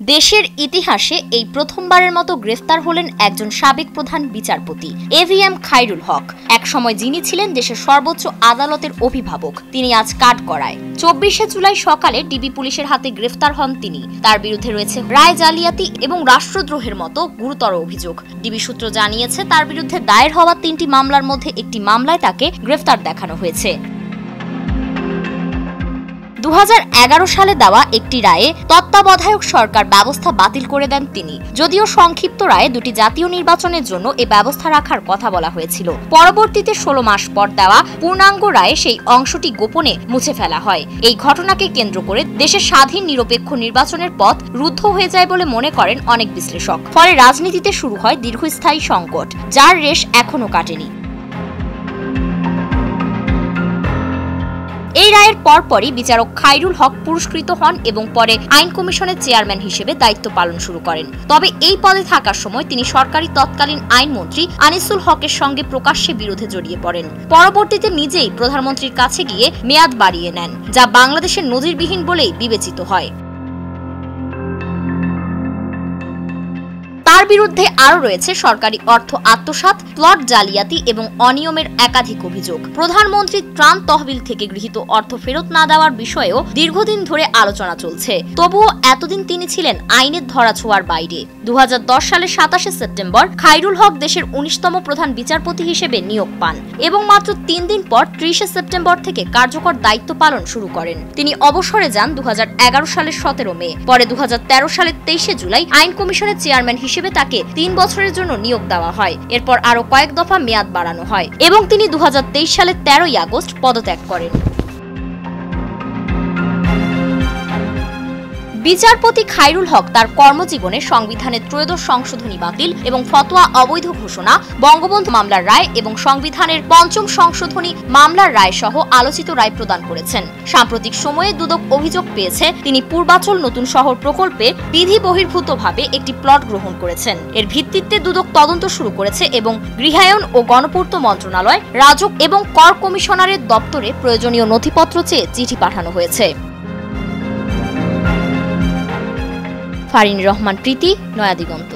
দেশের ইতিহাসে এই প্রথমবারের মতো গ্রেফতার হলেন একজন সাবেক প্রধান বিচারপতি এভিএম খায়রুল হক। একসময় যিনি ছিলেন দেশের সর্বোচ্চ আদালতের অভিভাবক, তিনি আজ কাঠগড়ায়। 24শে জুলাই সকালে ডিবি পুলিশের হাতে গ্রেফতার হন তিনি। তার বিরুদ্ধে রয়েছে রায় জালিয়াতি এবং রাষ্ট্রদ্রোহের মতো গুরুতর অভিযোগ। ডিবি সূত্র জানিয়েছে, তার বিরুদ্ধে দায়ের হওয়া 3টি মামলার মধ্যে একটি মামলায় তাকে গ্রেফতার দেখানো হয়েছে। 2011 সালে দেওয়া একটি রায়ে তত্ত্বাবধায়ক সরকার ব্যবস্থা বাতিল করে দেন তিনি। যদিও সংক্ষিপ্ত রায়ে দুটি জাতীয় নির্বাচনের জন্য এ ব্যবস্থা রাখার কথা বলা হয়েছিল। পরবর্তীতে 16 মাস পর দেওয়া পূর্ণাঙ্গ রায়ে সেই অংশটি গোপনে মুছে ফেলা হয়। এই ঘটনাকে কেন্দ্র করে দেশের স্বাধীন নিরপেক্ষ নির্বাচনের পথ রুদ্ধ হয়ে যায় বলে মনে করেন অনেক বিশ্লেষক। ফলে রাজনীতিতে শুরু হয় দীর্ঘস্থায়ী সংকট, যার রেশ এখনো কাটেনি। এই রায়ের পরপরই বিচারক খায়রুল হক পুরস্কৃত হন এবং পরে আইন কমিশনের চেয়ারম্যান হিসেবে দায়িত্ব পালন শুরু করেন। তবে এই পদে থাকার সময় তিনি সরকারি তৎকালীন আইনমন্ত্রী আনিসুল হকের সঙ্গে প্রকাশ্যে বিরোধে জড়িয়ে পড়েন। পরবর্তীতে নিজেই প্রধানমন্ত্রীর কাছে গিয়ে মেয়াদ বাড়িয়ে নেন, যা বাংলাদেশের নজিরবিহীন বলেই বিবেচিত হয়। তার বিরুদ্ধে আরও রয়েছে সরকারি অর্থ আত্মসাৎ, প্লট জালিয়াতি এবং অনিয়মের একাধিক অভিযোগ। প্রধানমন্ত্রী ত্রাণ তহবিল থেকে গৃহীত অর্থ ফেরত না দেওয়ার বিষয়েও দীর্ঘদিন ধরে আলোচনা চলছে। তবুও এতদিন তিনি ছিলেন আইনের ধরাছোঁয়ার বাইরে। 2010 সালের 27শে সেপ্টেম্বর খায়রুল হক দেশের 19তম প্রধান বিচারপতি হিসেবে নিয়োগ পান এবং মাত্র 3 দিন পর 30শে সেপ্টেম্বর থেকে কার্যকর দায়িত্ব পালন শুরু করেন। তিনি অবসরে যান 2011 সালের 17 মে। পরে 2013 সালের 23শে জুলাই আইন কমিশনের চেয়ারম্যান হিসেবে তাকে 3 বছরের জন্য নিয়োগ দেওয়া হয়। এরপর আরো কয়েক দফা মেয়াদ বাড়ানো হয় এবং তিনি 2023 সালের 13ই আগস্ট পদত্যাগ করেন। বিচারপতি খায়রুল হক তার কর্মজীবনে সংবিধানের 13শ সংশোধনী বাতিল এবং ফতোয়া অবৈধ ঘোষণা, বঙ্গবন্ধু মামলার রায় এবং সংবিধানের 5ম সংশোধনী মামলার রায় সহ আলোচিত রায় প্রদান করেছেন। সাম্প্রতিক সময়ে দুদক অভিযোগ পেয়েছে তিনি পূর্বাচল নতুন শহর প্রকল্পে বিধি বহির্ভূতভাবে একটি প্লট গ্রহণ করেছেন। এর ভিত্তিতে দুদক তদন্ত শুরু করেছে এবং গৃহায়ন ও গণপূর্ত মন্ত্রণালয়, রাজক এবং কর কমিশনারের দপ্তরে প্রয়োজনীয় নথিপত্র চেয়ে চিঠি পাঠানো হয়েছে। ফারিন রহমান প্রীতি, নয়া দিগন্ত।